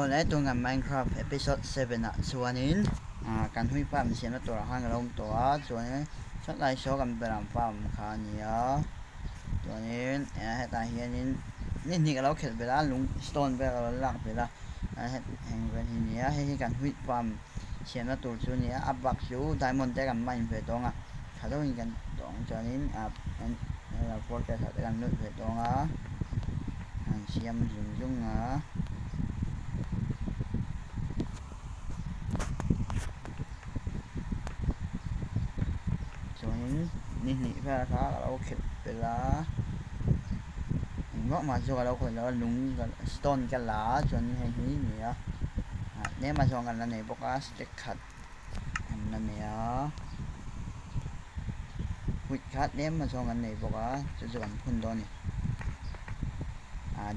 Lấy tôi ngầm Minecraft episode 7 ạ. Chuanin kan hui farm sian to ra hang rom to a chuanin chat lai show kan beram farm khania chuanin heta hianin ni ka lo khel bela lung stone be ka lak bela het heng ven hinia he kan hui farm sian na tur chu nia abak chu diamond te kan main ve tonga thado in kan tong chuanin portal ta kan lut ve tonga an siam jung a ni fa khá là ok là ngõ mà cho là khởi là lúng stone cái lá cho nên hay hí nhỉ nếu mà cho cái này bóc á stick khát anh này quýt khát nếu mà cho cái này bóc á cho bạn phun đó này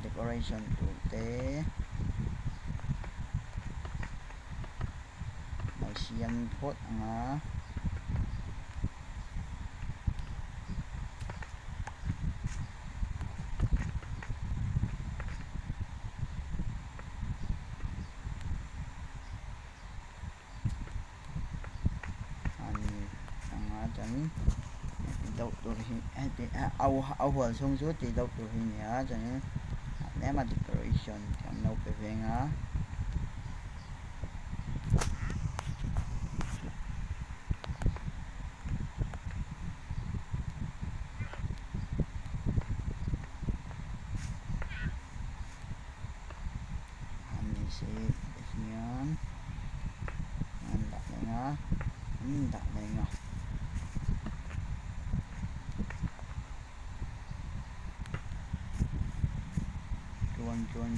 decoration tủ tế xiêm phốt á đâu tụi au hồn xuống suốt thì đâu tụi nhớ cho nên nếu mà decoration còn đâu về về á anh sẽ nhớ anh đặt này ngó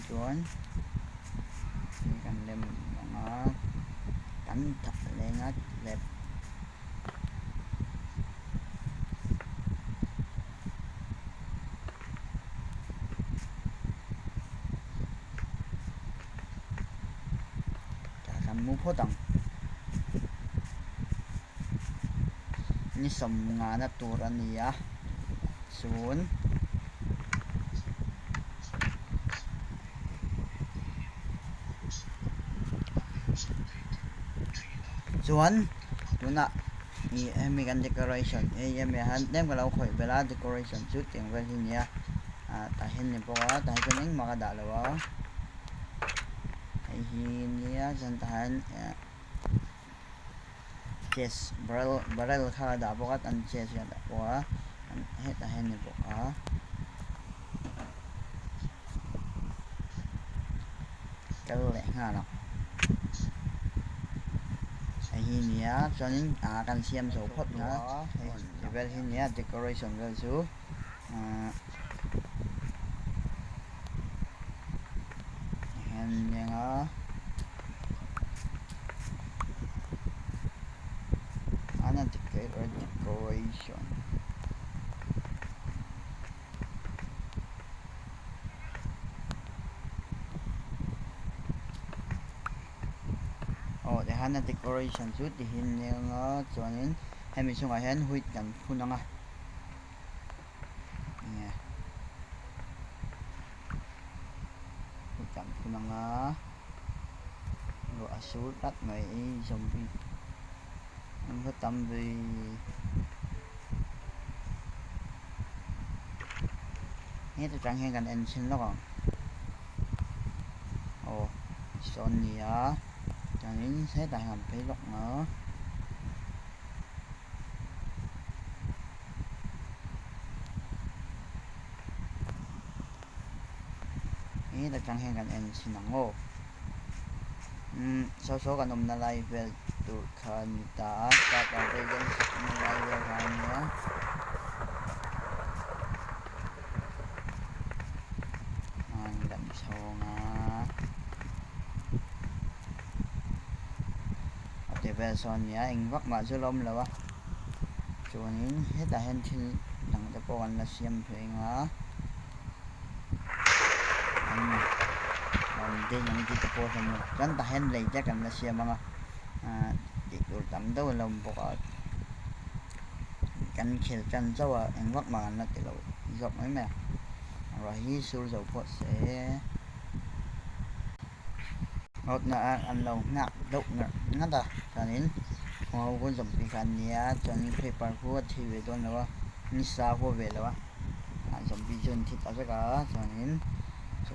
cuốn thì cần đem nó cắn thật lên nó đẹp cả làm mua phố tầng như sầm ngà nó tuột anh gì á xuống Juan tuna ni American decoration em han dem kalau khoi bela decoration chu ting vel hinia ta hin ni boa ta chu ning ma da lo ai hinia jan ta han chest barrel kha da boa tan chest ya da boa he ta hin ni boa cái lẹ ha nào hinia cho nên kan siam số phốt nữa thì về hinia decoration về số hen yang ana decoration để hắn decoration chút thì hình như nó cho nên hay mình xong rồi hắn huy cần phun nó huy cần phun nó rồi số đất này dùng vì không có tâm vì hết tôi chẳng hay cần anh xin nó còn Sony á cho nên sẽ đại hành phải lọc nữa ý là chẳng hay gần em xin nặng ô số gần ông lại về tụ khẩn ta các bạn đây dân lại về khẩn nữa gần sâu về son nhá anh vắt mà chưa lom là cho nên hết là hen thì thằng ta còn là xem phim á còn đi những cái tập hình chúng ta hen lấy chắc là xem mà chỉ được tắm đâu lòng bộ canh khều chân cho anh vắt mà nó thì lâu dọc mấy mẹ rồi hi số dầu phốt sẽ hốt na ăn lâu ngạc đậu ngắt à cho nên họ cũng dùng bị khăn nhé cho nên khi bà của thì về đó nữa như sao của về đó dùng bị chân thịt ở cái đó cho nên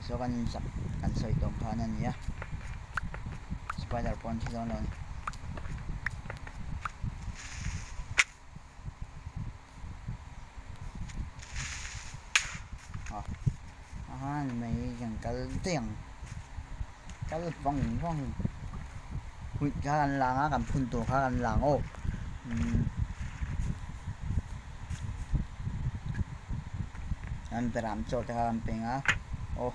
sốกันสักกันใส่ตรงขานั่นเนี่ยสไปเดอร์ปอนที่เราเลยไม่อย่างกันเตียงกันฟังหุ่นขากันหลังกันพุ่นตัวขากันหลังโอ้อันเป็นรำโจทย์ขากันเป็นอ่ะโอ้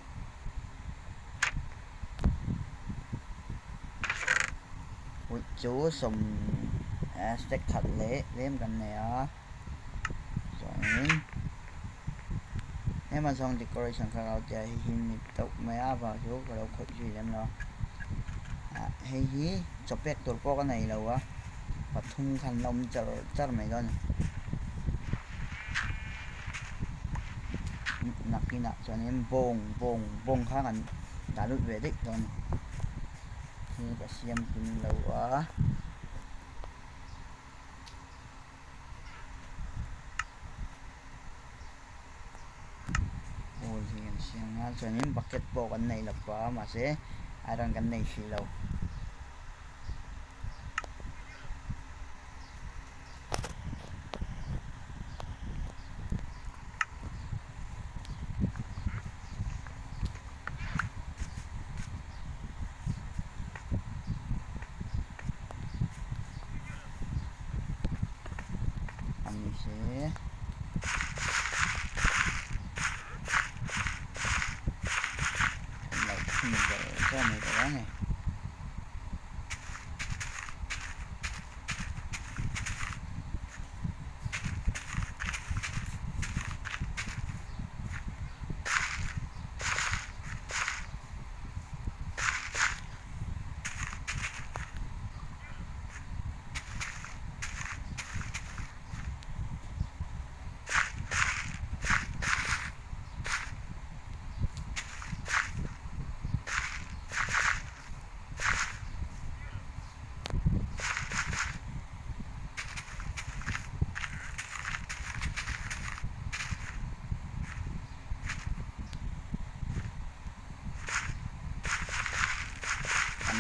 หุ่นจูสมสเต็กขัดเละเล่มกันเนี่ยส่วนนี้nếu mà xong decoration khác áo chơi hình nít tộc mấy áp vào chỗ và đâu khởi gì em nó hay hí chụp bẹt tuột qua cái này là quá và thung khăn lông chờ chắc mày đó nặng kia nặng cho nên vòng khá là đã được về đích rồi thì cả xem cũng lâu quá cho nên basketball cái này là quá mà sẽ ai đang cái này thì lâu anh sẽ cho mày cái này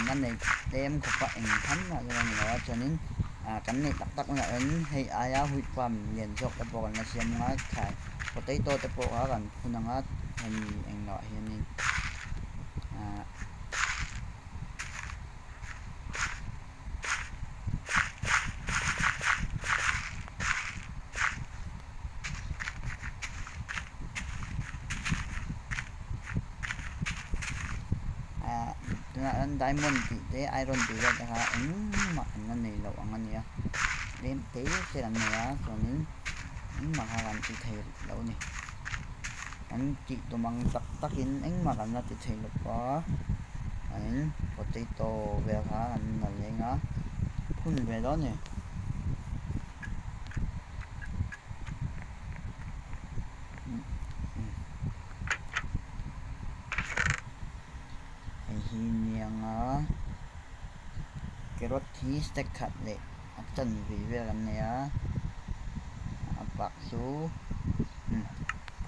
anh này đem của bạn thấm là nó cho nên cánh này tắc là ấn hay ai á huy phẩm liền dọc cái bộ là xem nó thải có tới tôi tới bộ á gần khu năng á hình anh nọ hiện nên anh diamond thì thế iron thì ra ha mặt anh này là anh này đem tí sẽ làm này cho nên mà hai làm thì thầy đâu nè anh chị tụi mình tắt in anh mà làm ra thì thầy được có anh potato về hả anh là vậy đó phun về đó nè cái rốt thì stack khát lệ chân vì về làm này bạc số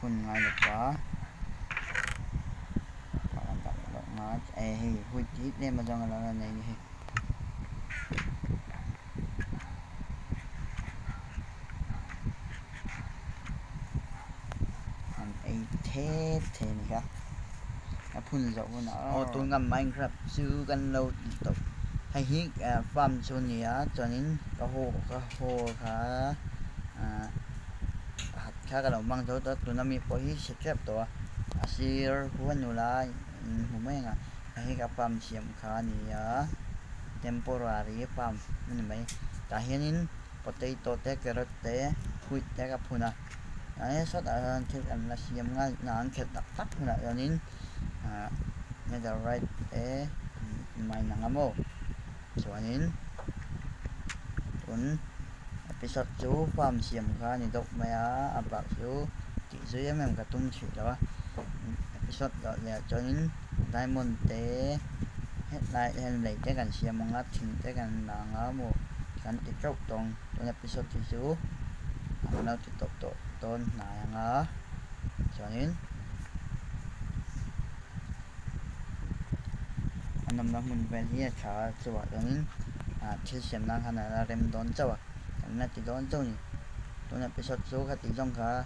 phun ngay được quá làm tập động nó hui chít nên mà cho người là này như thế này khác phun dầu của nó tôi ngâm Minecraft sưกันlâu tục hay hít farm cho nhỉ cho nên cái hồ khá cái đầu mang thôi tụi nóมี có hít strap ตัว asir huanอยู่ละผมไม่ไงให้กับ farm เสียมขานี่temporary farm มันไม่แต่เห็น potato แต่ carrot แต่ wheat แต่กับพูนะอันนี้สุดที่อันละเสียมง่ายนานแค่ตักนะอันนี้นี่จะ right ไม่หนังอ่ะโมส่วนนี้ตุนepisode chú farm xiêm khá nhìn độc mày bạc chú chỉ dưới em cả tung chỉ đó episode gọi là cho những diamond tế hết lại hen lấy cái gần xe mong ngắt thình cái gần là ngõ một gần thì chốc tông tôi episode thì chú nó thì tục tục tôn này ngõ cho nên anh nằm đó mình về here chả cho bạn đến chia sẻ năng hàng là rem đón cho bạn anh là thì đón cho nhỉ tôi episode số cái tí trong cả